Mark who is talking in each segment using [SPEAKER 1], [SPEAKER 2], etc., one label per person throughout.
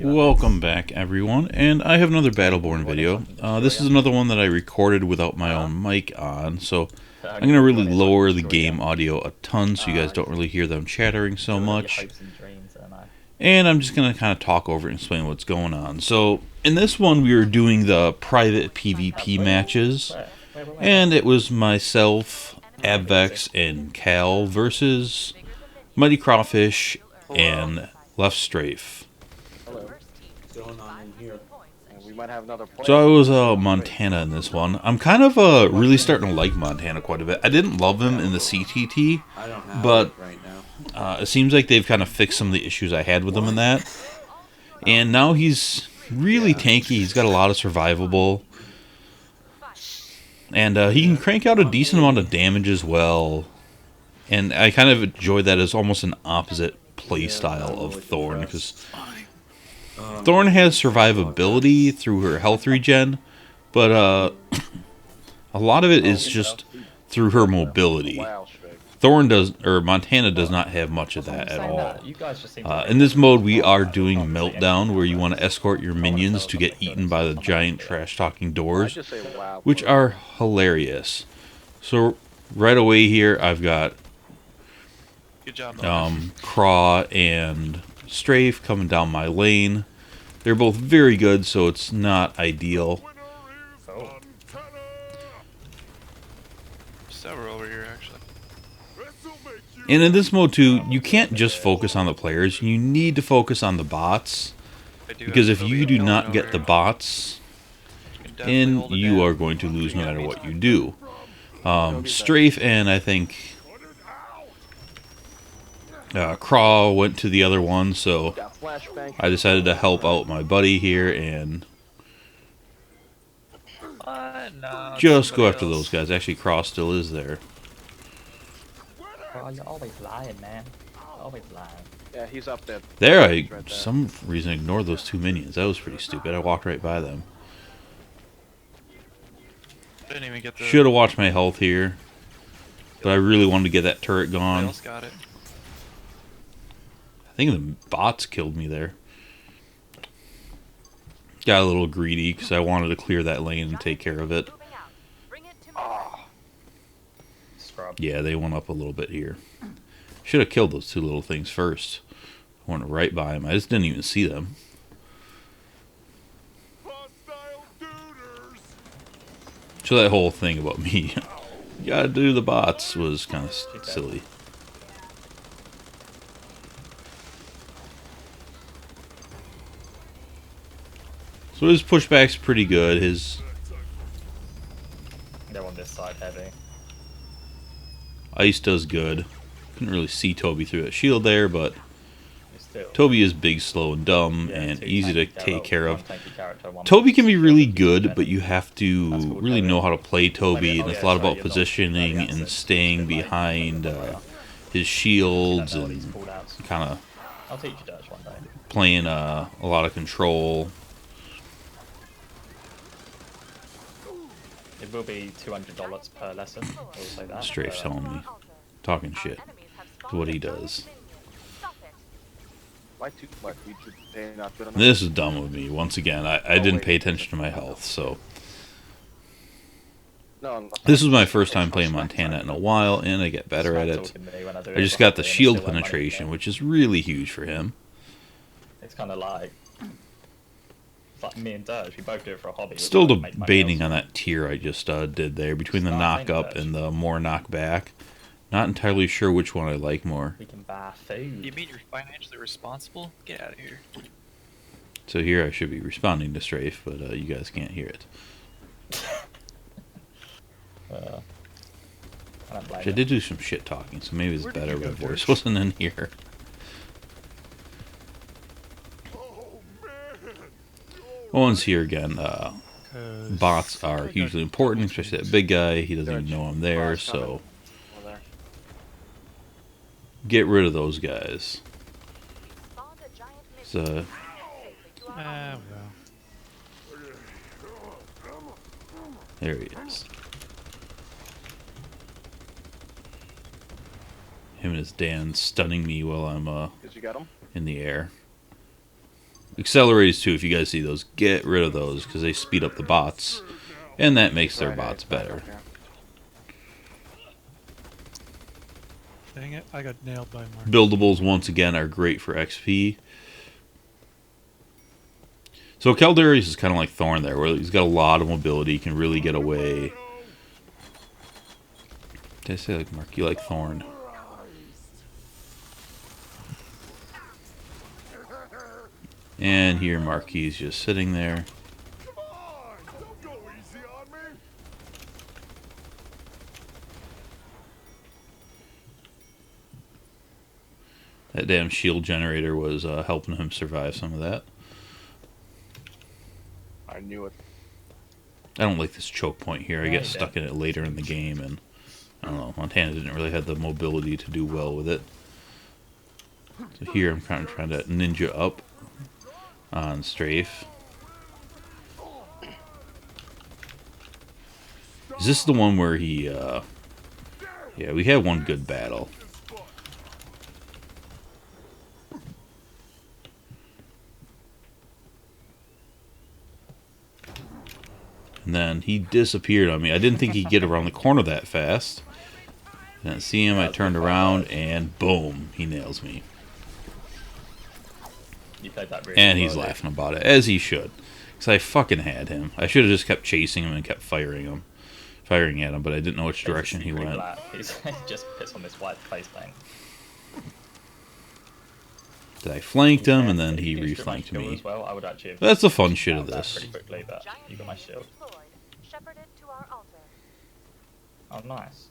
[SPEAKER 1] Welcome back, everyone, and I have another Battleborn video. This is another one that I recorded without my own mic on, so I'm going to really lower the game audio a ton so you guys don't really hear them chattering so much. And I'm just going to kind of talk over it and explain what's going on. So, in this one we were doing the private PvP matches, and it was myself, Abvex, and Cal versus Mighty Crawfish and Left Strafe. So I was Montana in this one. I'm kind of really starting to like Montana quite a bit. I didn't love him in the CTT, but it seems like they've kind of fixed some of the issues I had with him in that. And now he's really tanky. He's got a lot of survivable. And he can crank out a decent amount of damage as well. And I kind of enjoy that as almost an opposite playstyle of Thorn, because Thorn has survivability through her health regen, but a lot of it is just through her mobility. Montana does not have much of that at all. In this mode, we are doing Meltdown, where you want to escort your minions to get eaten by the giant trash-talking doors, which are hilarious. So right away here, I've got Craw and Strafe coming down my lane. They're both very good, so it's not ideal.
[SPEAKER 2] Several over here, actually.
[SPEAKER 1] And in this mode too, you can't just focus on the players. You need to focus on the bots, because if you do not get the bots in, you are going to lose no matter what you do. Strafe and I think Craw went to the other one, so I decided to help out my buddy here and just go after those guys. Actually, Craw still is there.
[SPEAKER 3] Bro, you're always lying, man. Always lying.
[SPEAKER 4] Yeah, he's up there.
[SPEAKER 1] There, I some reason ignored those two minions. That was pretty stupid. I walked right by them.
[SPEAKER 2] Didn't even get the...
[SPEAKER 1] Should have watched my health here, but I really wanted to get that turret gone.
[SPEAKER 2] Got it.
[SPEAKER 1] I think the bots killed me there. Got a little greedy because I wanted to clear that lane and take care of it. Yeah, they went up a little bit here. Should have killed those two little things first. I went right by them. I just didn't even see them. So that whole thing about me, you gotta do the bots, was kind of silly. So his pushback's pretty good.
[SPEAKER 3] They're on this side heavy.
[SPEAKER 1] Ice does good. Couldn't really see Toby through that shield there, but Toby is big, slow, and dumb, and easy to take care of. Toby can be really good, but you have to really know how to play Toby, and it's a lot about positioning and staying behind his shields and kind of playing a lot of control.
[SPEAKER 3] It will be $200 per lesson. We'll say that.
[SPEAKER 1] Strafe's telling me, talking shit. That's what he does. This is dumb of me. Once again, I didn't pay attention to my health, so. This was my first time playing Montana in a while, and I get better at it. I just got the shield penetration, which is really huge for him.
[SPEAKER 3] It's kind of like me and Dirge, we both do it for a hobby.
[SPEAKER 1] Still debating on that tier I just did there, between the knock up and the more knock back. Not entirely sure which one I like more.
[SPEAKER 3] We can buy food.
[SPEAKER 2] You mean you're financially responsible? Get out of here.
[SPEAKER 1] So here I should be responding to Strafe, but you guys can't hear it. I did do some shit talking, so maybe it's better my voice wasn't in here. Owen's here again. Bots are hugely important, especially that big guy. He doesn't even know I'm there, so get rid of those guys. So, there he is. Him and his Dan stunning me while I'm in the air. Accelerators too, if you guys see those, get rid of those because they speed up the bots, and that makes their bots better.
[SPEAKER 4] Dang it, I got nailed by Mark.
[SPEAKER 1] Buildables, once again, are great for XP. So Caldarius is kind of like Thorn there, where he's got a lot of mobility, can really get away. Did I say like Mark? You like Thorn? And here Marquis is just sitting there. That damn shield generator was helping him survive some of that.
[SPEAKER 5] I knew it.
[SPEAKER 1] I don't like this choke point here. I get stuck in it later in the game, and I don't know. Montana didn't really have the mobility to do well with it. So here I'm kind of trying to ninja up on strafe. Is this the one where he? Yeah, we had one good battle. And then he disappeared on me. I didn't think he'd get around the corner that fast. Didn't see him. I turned around and boom, he nails me.
[SPEAKER 3] You played that really
[SPEAKER 1] And he's
[SPEAKER 3] well,
[SPEAKER 1] laughing about it, as he should. Because I fucking had him. I should have just kept chasing him and kept firing at him, but I didn't know which direction he went.
[SPEAKER 3] He's just pissed on this white face paint.
[SPEAKER 1] I flanked him, and then he
[SPEAKER 3] If you could get my
[SPEAKER 1] reflanked
[SPEAKER 3] shield
[SPEAKER 1] me.
[SPEAKER 3] as well, I would actually have
[SPEAKER 1] That's the fun shit of
[SPEAKER 3] found that
[SPEAKER 1] this.
[SPEAKER 3] pretty quickly, but you got my shield.
[SPEAKER 6] Shepherded to our altar.
[SPEAKER 3] Oh, nice.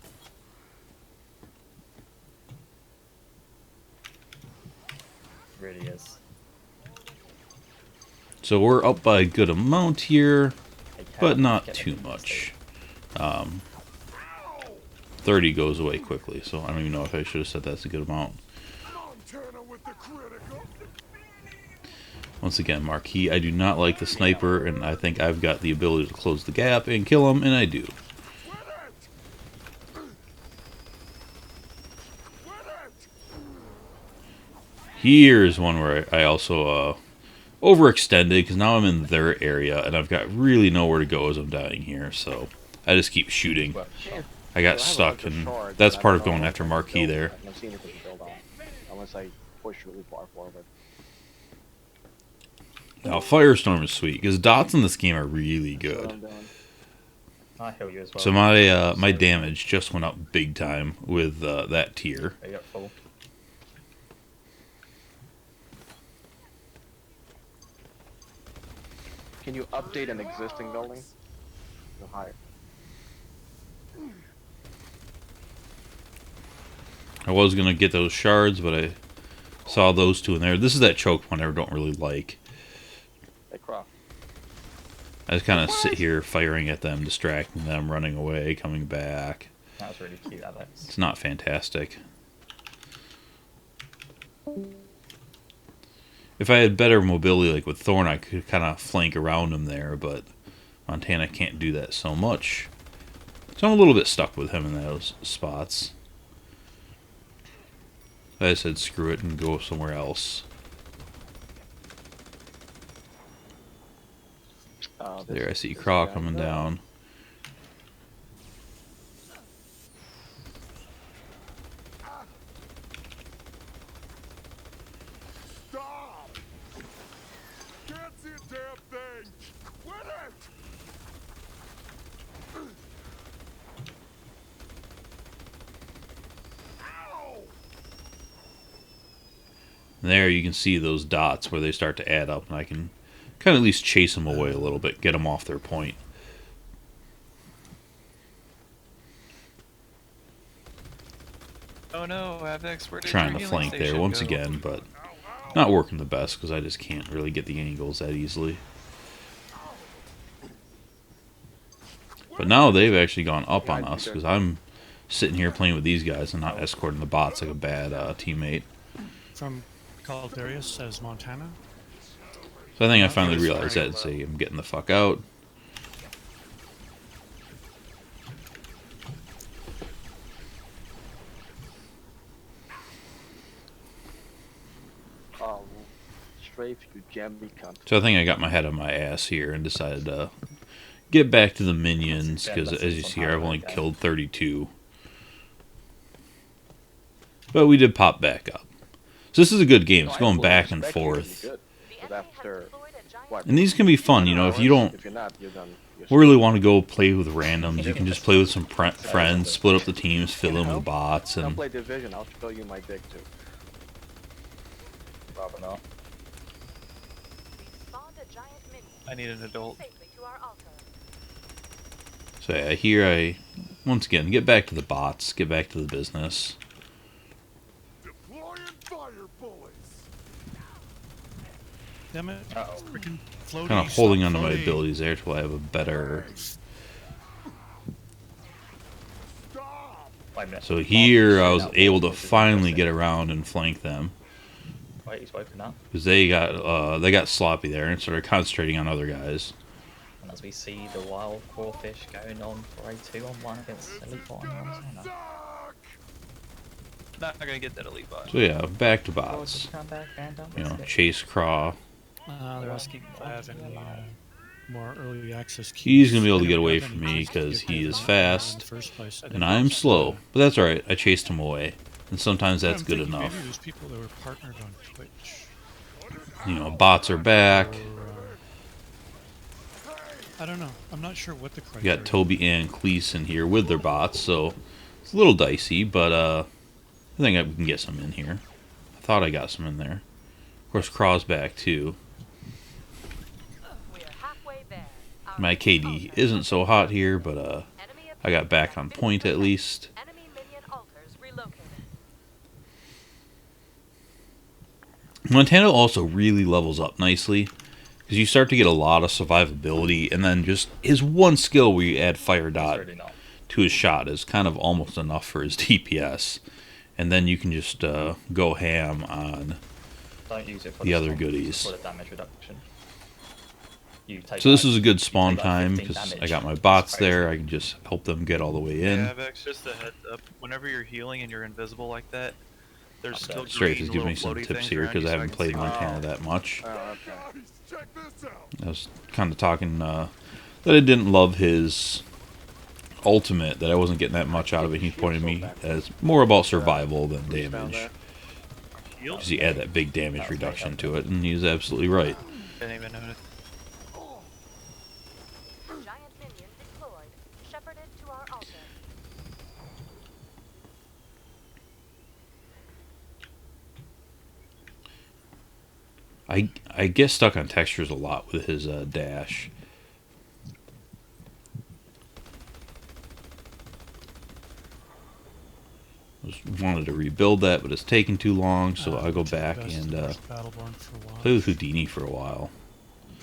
[SPEAKER 3] Really is.
[SPEAKER 1] So we're up by a good amount here,
[SPEAKER 3] Hey,
[SPEAKER 1] but
[SPEAKER 3] Cal,
[SPEAKER 1] not
[SPEAKER 3] get
[SPEAKER 1] too
[SPEAKER 3] it.
[SPEAKER 1] much. 30 goes away quickly, so I don't even know if I should have said that's a good amount. Once again, Marquis, I do not like the sniper, and I think I've got the ability to close the gap and kill him, and I do. Here's one where I also overextended, because now I'm in their area, and I've got really nowhere to go as I'm dying here, so I just keep shooting.
[SPEAKER 3] Well,
[SPEAKER 1] I got stuck, and that's part of going after Marquis there.
[SPEAKER 5] I've seen anything to build on, unless I push really far forward.
[SPEAKER 1] Now, Firestorm is sweet, because dots in this game are really
[SPEAKER 5] That's what
[SPEAKER 1] good.
[SPEAKER 5] I'm doing.
[SPEAKER 3] I heal you as well.
[SPEAKER 1] So my damage just went up big time with that tier.
[SPEAKER 3] Are you at full?
[SPEAKER 5] Can you update an existing building? Go higher.
[SPEAKER 1] I was going to get those shards, but I saw those two in there. This is that choke one I don't really like.
[SPEAKER 5] Hey, Croft.
[SPEAKER 1] I just kind of sit here firing at them, distracting them, running away, coming back.
[SPEAKER 3] That was really cute, Alex.
[SPEAKER 1] It's not fantastic. If I had better mobility like with Thorn, I could kind of flank around him there, but Montana can't do that so much. So I'm a little bit stuck with him in those spots. I said screw it and go somewhere else. There, I see Craw coming down.
[SPEAKER 7] Stop! Can't see a damn thing! Quit it! Ow!
[SPEAKER 1] There you can see those dots where they start to add up, and I can kind of at least chase them away a little bit, get them off their point.
[SPEAKER 2] Oh no, Avex, where did
[SPEAKER 1] Trying
[SPEAKER 2] your
[SPEAKER 1] to
[SPEAKER 2] healing
[SPEAKER 1] flank there
[SPEAKER 2] station
[SPEAKER 1] once
[SPEAKER 2] go?
[SPEAKER 1] again, but not working the best because I just can't really get the angles that easily. But now they've actually gone up on us because I'm sitting here playing with these guys and not escorting the bots like a bad teammate.
[SPEAKER 4] From Caldarius says Montana.
[SPEAKER 1] So I think I finally realized that and say I'm getting the fuck out.
[SPEAKER 5] Strafe You jammy cunt.
[SPEAKER 1] So I think I got my head on my ass here and decided to get back to the minions, because as you see here, I've only killed 32. But we did pop back up. So this is a good game. It's going back and forth.
[SPEAKER 5] Good. But after what?
[SPEAKER 1] And these can be fun, you know, if you don't
[SPEAKER 5] If you're not, you're done.
[SPEAKER 1] really want to go play with randoms, you can just play with some friends, split up the teams, fill them with bots,
[SPEAKER 5] I'll
[SPEAKER 1] and
[SPEAKER 5] play Division. I'll show you my dick too.
[SPEAKER 3] Rather not.
[SPEAKER 6] We spawned a giant minion
[SPEAKER 2] I need an adult.
[SPEAKER 6] safely to our altar.
[SPEAKER 1] so yeah, here I, once again, get back to the bots, get back to the business.
[SPEAKER 7] Deploying fire bullets.
[SPEAKER 4] Damn it.
[SPEAKER 3] Uh-oh.
[SPEAKER 4] Freaking floaty.
[SPEAKER 1] Kind of holding
[SPEAKER 4] stop
[SPEAKER 1] onto my
[SPEAKER 4] floating.
[SPEAKER 1] abilities there till I have a better...
[SPEAKER 7] Stop.
[SPEAKER 3] Wait a minute.
[SPEAKER 1] So here I
[SPEAKER 3] Oh,
[SPEAKER 1] was
[SPEAKER 3] shit,
[SPEAKER 1] able
[SPEAKER 3] that
[SPEAKER 1] to
[SPEAKER 3] wall is
[SPEAKER 1] finally
[SPEAKER 3] interesting.
[SPEAKER 1] get around and flank them.
[SPEAKER 3] Wait, he's woken up.
[SPEAKER 1] Because they got sloppy there and started concentrating on other guys.
[SPEAKER 3] And as we see the wild crawfish going on for a 2-on-1 against Elite Bot and Montana.
[SPEAKER 7] Suck.
[SPEAKER 2] Not gonna get that elite bot.
[SPEAKER 1] So yeah, back to
[SPEAKER 3] Oh,
[SPEAKER 1] bots.
[SPEAKER 3] just come back, random.
[SPEAKER 1] You know,
[SPEAKER 3] Let's get-
[SPEAKER 1] Chase Craw.
[SPEAKER 4] They're asking if I have any more early access keys.
[SPEAKER 1] He's gonna be able to
[SPEAKER 4] I
[SPEAKER 1] get
[SPEAKER 4] never
[SPEAKER 1] away
[SPEAKER 4] got
[SPEAKER 1] from
[SPEAKER 4] any
[SPEAKER 1] me
[SPEAKER 4] keys to
[SPEAKER 1] 'cause
[SPEAKER 4] get
[SPEAKER 1] he
[SPEAKER 4] there
[SPEAKER 1] is
[SPEAKER 4] in
[SPEAKER 1] fast,
[SPEAKER 4] the first place. I
[SPEAKER 1] And
[SPEAKER 4] didn't
[SPEAKER 1] I'm
[SPEAKER 4] know.
[SPEAKER 1] slow. But that's alright, I chased him away. And sometimes
[SPEAKER 4] Yeah,
[SPEAKER 1] that's
[SPEAKER 4] I'm
[SPEAKER 1] good
[SPEAKER 4] thinking
[SPEAKER 1] enough.
[SPEAKER 4] Maybe there's people that were partnered on Twitch.
[SPEAKER 1] You know, bots are back.
[SPEAKER 4] Or, I don't know. I'm not sure what the
[SPEAKER 1] We
[SPEAKER 4] criteria.
[SPEAKER 1] got Toby and Cleese here with their bots, so it's a little dicey, but I think we can get some in here. I thought I got some in there. Of course, Craw's back too.
[SPEAKER 6] We're halfway there. Our
[SPEAKER 1] My
[SPEAKER 6] elite
[SPEAKER 1] KD
[SPEAKER 6] altar
[SPEAKER 1] isn't so hot here, but
[SPEAKER 6] enemy
[SPEAKER 1] I got
[SPEAKER 6] appears
[SPEAKER 1] back
[SPEAKER 6] at
[SPEAKER 1] on point at
[SPEAKER 6] 50%.
[SPEAKER 1] least.
[SPEAKER 6] Enemy minion altars relocated.
[SPEAKER 1] Montana also really levels up nicely because you start to get a lot of survivability, and then just his one skill where you add fire
[SPEAKER 3] It's
[SPEAKER 1] dot
[SPEAKER 3] really not.
[SPEAKER 1] to his shot is kind of almost enough for his DPS, and then you can just go ham on.
[SPEAKER 3] Don't use it for
[SPEAKER 1] The other
[SPEAKER 3] storm, use it
[SPEAKER 1] goodies.
[SPEAKER 3] For the damage reduction. You take
[SPEAKER 1] So this
[SPEAKER 3] like-
[SPEAKER 1] is a good
[SPEAKER 3] you
[SPEAKER 1] spawn
[SPEAKER 3] take like
[SPEAKER 1] time
[SPEAKER 3] 15
[SPEAKER 1] because I
[SPEAKER 3] damage.
[SPEAKER 1] got my
[SPEAKER 3] It's
[SPEAKER 1] bots
[SPEAKER 3] crazy.
[SPEAKER 1] there. I can just help them get all the way in.
[SPEAKER 2] Yeah, Vex, just a heads up. Whenever you're healing and you're invisible like that, there's
[SPEAKER 3] Okay.
[SPEAKER 2] still
[SPEAKER 1] Strafe
[SPEAKER 2] green
[SPEAKER 1] is giving me
[SPEAKER 2] little
[SPEAKER 1] some
[SPEAKER 2] floaty
[SPEAKER 1] tips
[SPEAKER 2] things
[SPEAKER 1] here
[SPEAKER 2] around
[SPEAKER 1] because
[SPEAKER 2] you
[SPEAKER 1] I
[SPEAKER 2] so
[SPEAKER 1] haven't
[SPEAKER 2] can
[SPEAKER 1] played
[SPEAKER 2] see
[SPEAKER 1] Montana
[SPEAKER 2] them.
[SPEAKER 1] that much.
[SPEAKER 5] Oh, okay.
[SPEAKER 7] Guys, check this out.
[SPEAKER 1] I was kind of talking that I didn't love his ultimate, that I wasn't getting that much out of it. He pointed me as more about survival than
[SPEAKER 5] Who's down
[SPEAKER 1] damage.
[SPEAKER 5] there?
[SPEAKER 2] Shield?
[SPEAKER 1] Because you add that big damage reduction to it, and he's absolutely right.
[SPEAKER 2] Didn't even notice.
[SPEAKER 6] Giant minion deployed. Shepherded to our altar.
[SPEAKER 1] I get stuck on textures a lot with his dash. Just wanted to rebuild that, but it's taking too long, so I'll go back and
[SPEAKER 4] Battleborn for a while.
[SPEAKER 1] play with Houdini for a while.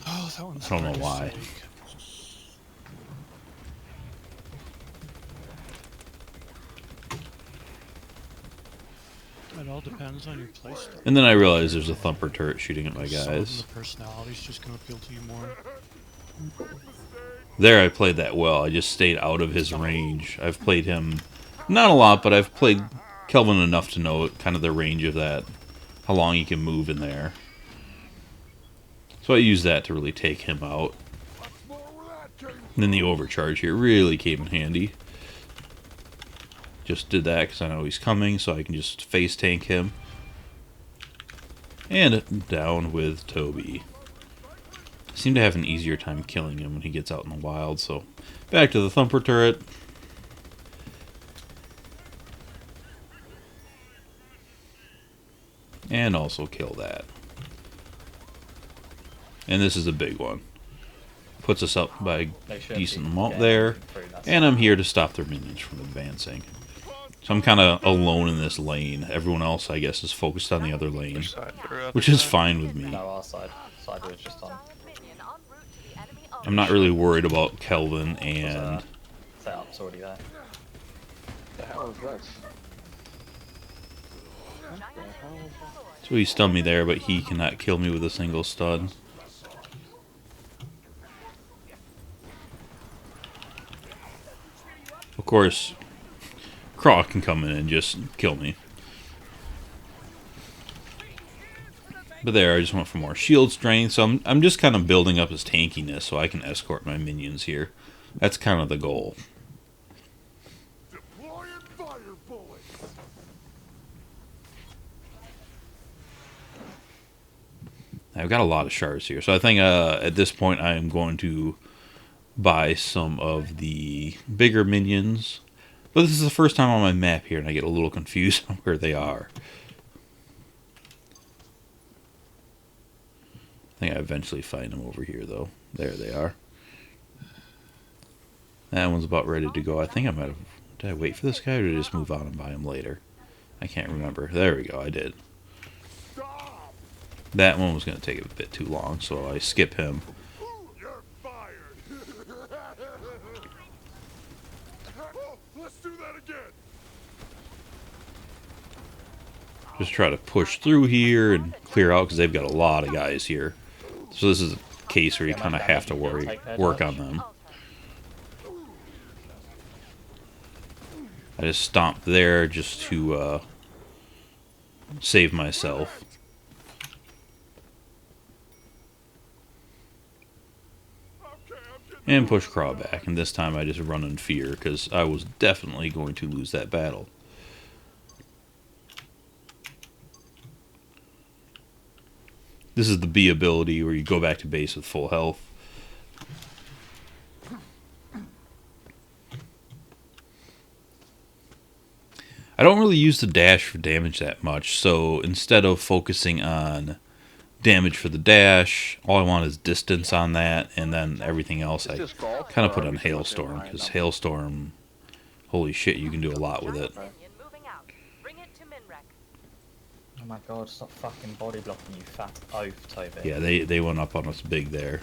[SPEAKER 4] Oh, that one's
[SPEAKER 1] I don't know
[SPEAKER 4] hard to
[SPEAKER 1] why.
[SPEAKER 4] say. It all depends on your playstyle.
[SPEAKER 1] And then I realized there's a thumper turret shooting at my
[SPEAKER 4] Some of them,
[SPEAKER 1] guys.
[SPEAKER 4] the personality's just gonna appeal to you more.
[SPEAKER 1] There I played that well. I just stayed out of his range. I've played him, not a lot, but I've played Kelvin enough to know kind of the range of that, how long he can move in there. So I used that to really take him out.
[SPEAKER 7] What's more where that came
[SPEAKER 1] And then the overcharge here really came in handy. Just did that because I know he's coming, so I can just face tank him. And down with Toby. I seem to have an easier time killing him when he gets out in the wild, so back to the thumper turret. And also kill that. And this is a big one. Puts us up by a
[SPEAKER 3] They should
[SPEAKER 1] decent
[SPEAKER 3] be
[SPEAKER 1] amount
[SPEAKER 3] getting
[SPEAKER 1] there.
[SPEAKER 3] through, that's
[SPEAKER 1] And I'm here to stop their minions from advancing. So I'm kind of alone in this lane. Everyone else, I guess, is focused on the other lane.
[SPEAKER 2] Which side? Or other
[SPEAKER 1] Which is
[SPEAKER 2] side?
[SPEAKER 1] fine with me.
[SPEAKER 3] No, our side. Side was just on.
[SPEAKER 6] Giant minion en route to the enemy altar.
[SPEAKER 1] I'm not really worried about Kelvin and...
[SPEAKER 3] Setup's already there.
[SPEAKER 5] The hell is this?
[SPEAKER 6] Giant minion deployed.
[SPEAKER 1] So he stunned me there, but he cannot kill me with a single stun. Of course, Craw can come in and just kill me. But But there, I just went for more shield strength. So I'm just kind of building up his tankiness so I can escort my minions here. That's kind of the goal.
[SPEAKER 7] Deploying fire bullets.
[SPEAKER 1] I've got a lot of shards here. So I think at this point I am going to buy some of the bigger minions. But this is the first time on my map here, and I get a little confused on where they are. I think I eventually find them over here, though. There they are. That one's about ready to go. I think I might have... Did I wait for this guy, or did I just move on and buy him later? I can't remember. There we go, I did.
[SPEAKER 7] Stop.
[SPEAKER 1] That one was going to take a bit too long, so I skip him.
[SPEAKER 7] You're fired. Oh, let's do that again.
[SPEAKER 1] Just try to push through here and clear out, because they've got a lot of guys here. So this is a case where you kind of have to work on them. I just stomped there just to save myself. And push Craw back, and this time I just run in fear, because I was definitely going to lose that battle. This is the B ability where you go back to base with full health. I don't really use the dash for damage that much, so instead of focusing on damage for the dash, all I want is distance on that, and then everything else I kind of put on Hailstorm, because Hailstorm, holy shit, you can do a lot with it.
[SPEAKER 6] Minion moving out. Bring it to Minrek.
[SPEAKER 3] Oh my god, stop fucking body blocking, you fat oaf, Toby.
[SPEAKER 1] Yeah, they went up on us big there.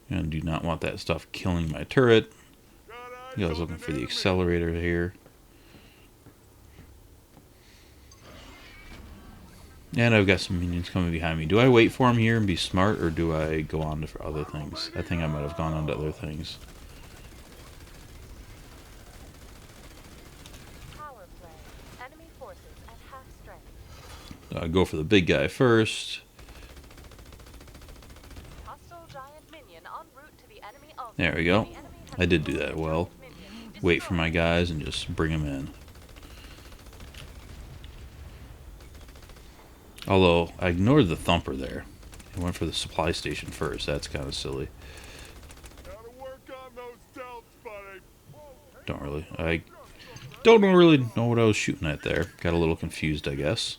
[SPEAKER 1] And do not want that stuff killing my turret. I was looking for the accelerator here. And I've got some minions coming behind me. Do I wait for them here and be smart, or do I go on to for other things? I think I might have gone on to other things.
[SPEAKER 6] Power play. Enemy forces at half strength.
[SPEAKER 1] I go for the big guy first.
[SPEAKER 6] Hostile giant minion en route to the enemy ultimate.
[SPEAKER 1] There we go.
[SPEAKER 6] The enemy has
[SPEAKER 1] I did do
[SPEAKER 6] destroyed
[SPEAKER 1] that well.
[SPEAKER 6] giant minion.
[SPEAKER 1] Wait for my
[SPEAKER 6] Destroy.
[SPEAKER 1] guys and just bring them in. Although, I ignored the thumper there. I went for the supply station first. That's kind of silly.
[SPEAKER 7] Gotta work on those delts, buddy.
[SPEAKER 1] I don't really know what I was shooting at there. Got a little confused, I guess.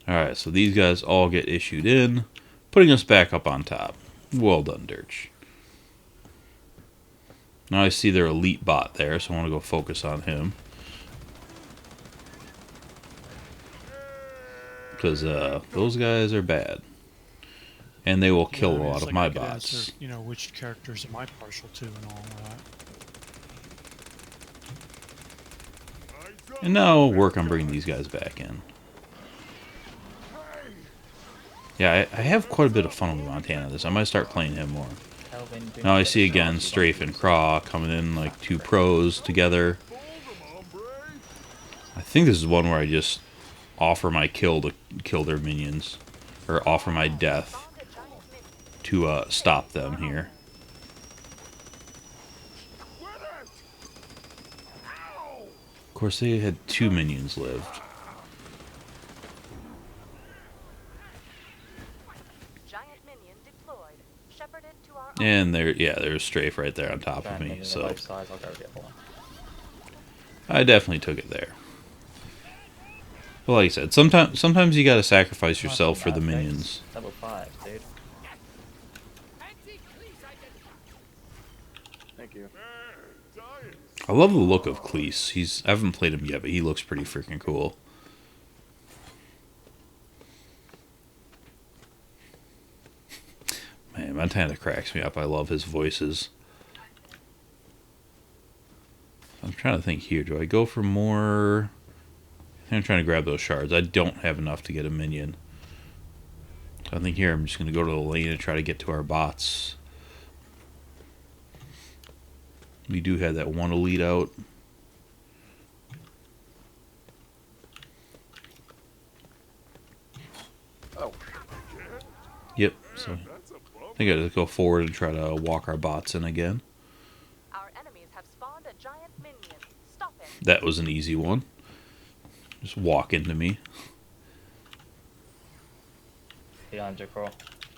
[SPEAKER 1] Alright, so these guys all get issued in, putting us back up on top. Well done, Dirch. Now I see their elite bot there, so I want to go focus on him. Because those guys are bad. And they will kill
[SPEAKER 4] Yeah, I
[SPEAKER 1] a
[SPEAKER 4] mean,
[SPEAKER 1] lot
[SPEAKER 4] it's
[SPEAKER 1] of
[SPEAKER 4] like
[SPEAKER 1] my
[SPEAKER 4] I could
[SPEAKER 1] bots.
[SPEAKER 4] answer, you know, which characters am I partial to and all that.
[SPEAKER 1] And now I'll work on bringing these guys back in. Yeah, I have quite a bit of fun with Montana this. I might start playing him more.
[SPEAKER 3] Kelvin, do
[SPEAKER 1] Now I
[SPEAKER 3] not
[SPEAKER 1] see
[SPEAKER 3] get
[SPEAKER 1] again
[SPEAKER 3] started.
[SPEAKER 1] Strafe and Craw coming in like two pros together. I think this is one where I just offer my kill to kill their minions. Or offer my death
[SPEAKER 6] Spawned a giant minion.
[SPEAKER 1] to stop them here. Of course, they had two minions lived.
[SPEAKER 6] Giant minion deployed. Shepherded to our
[SPEAKER 1] And there's Strafe right there on top of
[SPEAKER 3] Giant
[SPEAKER 1] me.
[SPEAKER 3] minions on
[SPEAKER 1] So
[SPEAKER 3] both sides, I'll go get one.
[SPEAKER 1] I definitely took it there. But like I said, sometimes you gotta sacrifice yourself for the
[SPEAKER 3] Nice, thanks.
[SPEAKER 1] minions.
[SPEAKER 3] Level 5, dude.
[SPEAKER 5] Thank you.
[SPEAKER 1] I love the look of Cleese. I haven't played him yet, but he looks pretty freaking cool. Man, Montana cracks me up. I love his voices. I'm trying to think here. Do I go for more? I think I'm trying to grab those shards. I don't have enough to get a minion. So I think here I'm just going to go to the lane and try to get to our bots. We do have that one elite out.
[SPEAKER 5] Oh,
[SPEAKER 1] Yep, so I think I gotta go forward and try to walk our bots in again.
[SPEAKER 6] Our enemies have spawned a giant minion. Stop it.
[SPEAKER 1] That was an easy one. Just walk into me.
[SPEAKER 3] Behind your crawl.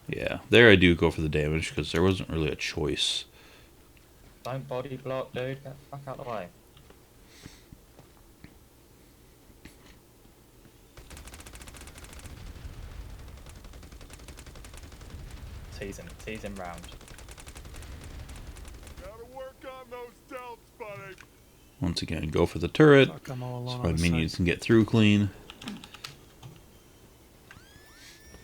[SPEAKER 1] Yeah, there I do go for the damage because there wasn't really a choice.
[SPEAKER 3] Don't body block, dude. Get the fuck out of the way. Tease him round.
[SPEAKER 7] Gotta work on those delts, buddy.
[SPEAKER 1] Once again, go for the turret
[SPEAKER 4] Fuck, I'm all
[SPEAKER 1] so
[SPEAKER 4] alone
[SPEAKER 1] my
[SPEAKER 4] on the
[SPEAKER 1] minions
[SPEAKER 4] side.
[SPEAKER 1] can get through clean.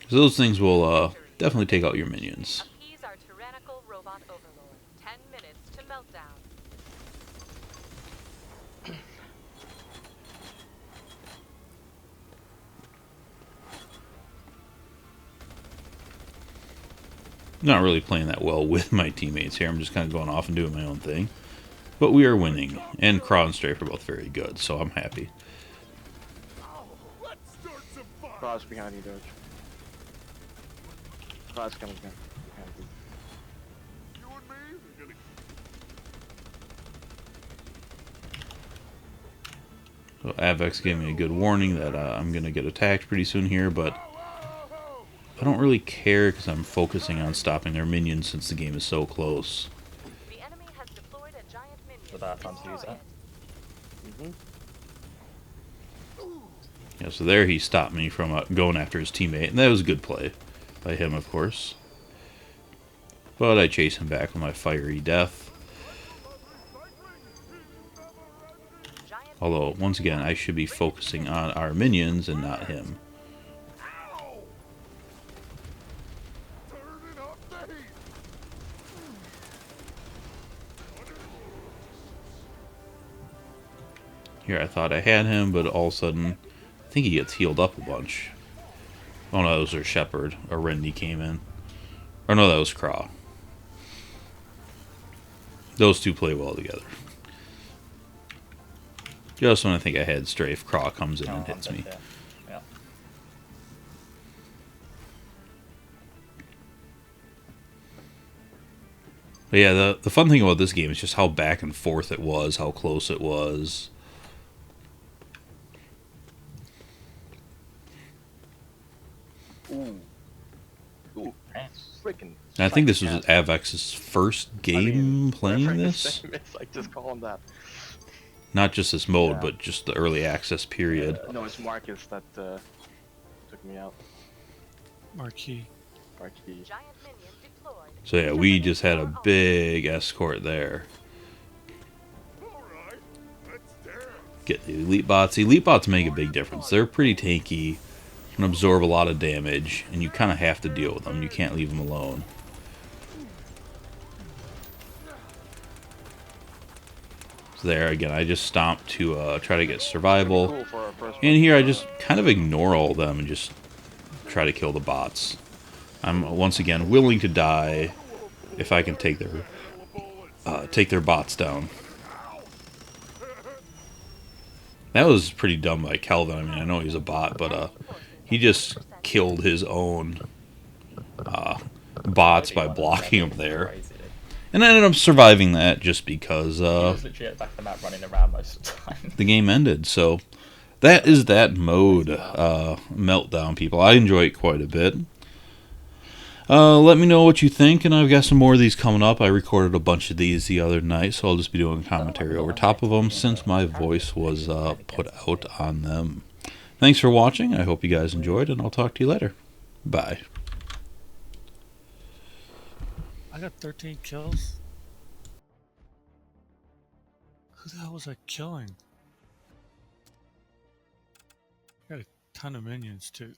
[SPEAKER 1] So those things will definitely take out your minions.
[SPEAKER 6] Appease our tyrannical robot overlord. 10 minutes to meltdown.
[SPEAKER 1] Not really playing that well with my teammates here. I'm just kind of going off and doing my own thing. But we are winning, and Craw and Strafe are both very good, so I'm happy.
[SPEAKER 7] Let's start some fun.
[SPEAKER 5] Cross behind you, Doge. Cross coming behind you.
[SPEAKER 7] You and me are gonna.
[SPEAKER 1] So Avex gave me a good warning that I'm going to get attacked pretty soon here, but I don't really care because I'm focusing on stopping their minions since the game is so close.
[SPEAKER 6] The enemy has deployed a giant minion.
[SPEAKER 3] It's about time to use that.
[SPEAKER 1] Yeah, so there he stopped me from going after his teammate, and that was a good play by him, of course. But I chase him back with my fiery death.
[SPEAKER 6] Giant
[SPEAKER 1] Although, once again, I should be focusing on our minions and not him.
[SPEAKER 7] Ow! Turning up the heat.
[SPEAKER 1] Here I thought I had him, but all of a sudden, I think he gets healed up a bunch. Oh no, that was our Shepherd. Or Rendy came in. Or no, that was Craw. Those two play well together. Just when I think I had Strafe, Craw comes in and hits
[SPEAKER 3] I'm
[SPEAKER 1] me.
[SPEAKER 3] dead, yeah. Yeah.
[SPEAKER 1] But yeah, the fun thing about this game is just how back and forth it was, how close it was.
[SPEAKER 5] Ooh. Ooh.
[SPEAKER 3] Eh.
[SPEAKER 5] Freaking.
[SPEAKER 1] And I think this was Avex's first game playing this.
[SPEAKER 5] I just call him that.
[SPEAKER 1] Not just this mode,
[SPEAKER 3] Yeah.
[SPEAKER 1] but just the early access period.
[SPEAKER 5] No, it's Marcus that took me out.
[SPEAKER 4] Marquee.
[SPEAKER 5] Marquis.
[SPEAKER 6] giant minion deployed.
[SPEAKER 1] So yeah, we just had a big escort there.
[SPEAKER 7] All right, let's dance.
[SPEAKER 1] Get the elite bots. The elite bots make a big difference. They're pretty tanky, can absorb a lot of damage, and you kind of have to deal with them. You can't leave them alone. So there, again, I just stomped to try to get survival.
[SPEAKER 5] Cool for our first
[SPEAKER 1] And here I just kind of ignore all of them and just try to kill the bots. I'm once again willing to die if I can take their bots down. That was pretty dumb by Kelvin. I mean, I know he's a bot, but he just killed his own bots by blocking them there.
[SPEAKER 3] Crazy, dude.
[SPEAKER 1] And I ended up surviving that just because
[SPEAKER 3] He was literally at the back of the map running around most of the time.
[SPEAKER 1] the game ended. So that is that mode, Meltdown, people. I enjoy it quite a bit. Let me know what you think, and I've got some more of these coming up. I recorded a bunch of these the other night, so I'll just be doing commentary over top of them since my voice was put out on them. Thanks for watching. I hope you guys enjoyed, and I'll talk to you later. Bye.
[SPEAKER 4] I got 13 kills. Who the hell was I killing? I got a ton of minions too.